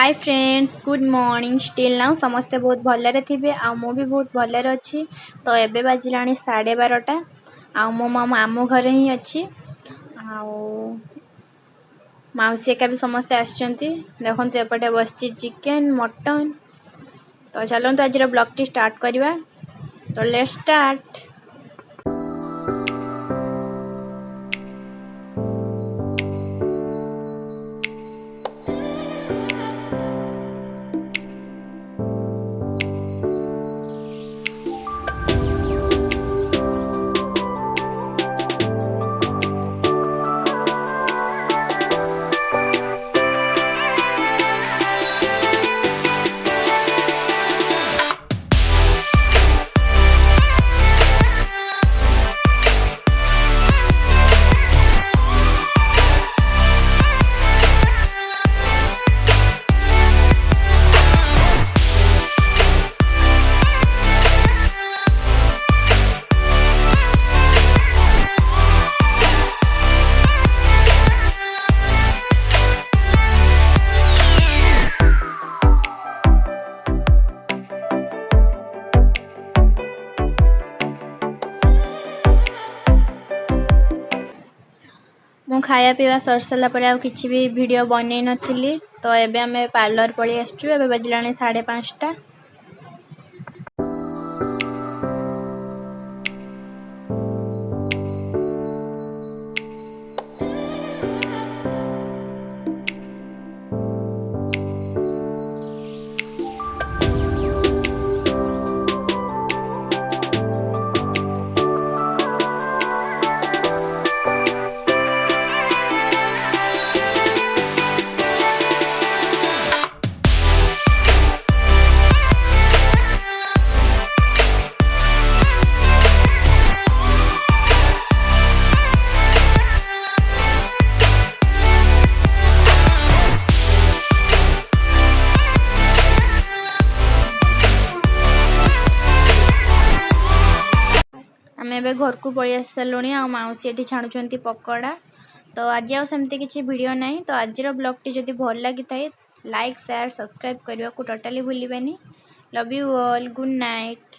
Hi friends, good morning. Still now समस्ते बहुत भलरे थे आ मु भी बहुत भलरे अच्छी। तो एबे बाजिला 12:30 आ मो मामू घरे ही अच्छी। मौसी का भी समस्ते आसचंती। देखंतु एपटे बसची चिकन मटन। तो चलंतु आज ब्लॉग टी स्टार्ट करवा। तो लेट्स स्टार्ट। मु खाया पीवा सर सारा पर आ किसी भी वीडियो बन नी। तो एबे आमे पार्लर पड़ी आसचु। एबे बजला 5:30। आम ए घर को पलि आस सारूँ। आ मौसी ये छाणुंट पकोड़ा। तो आज आमती किसी वीडियो ना। तो आज ब्लॉग टी जब भल लगी था लाइक शेयर सब्सक्राइब करने को टोटाली भूलें। Love you all, good night.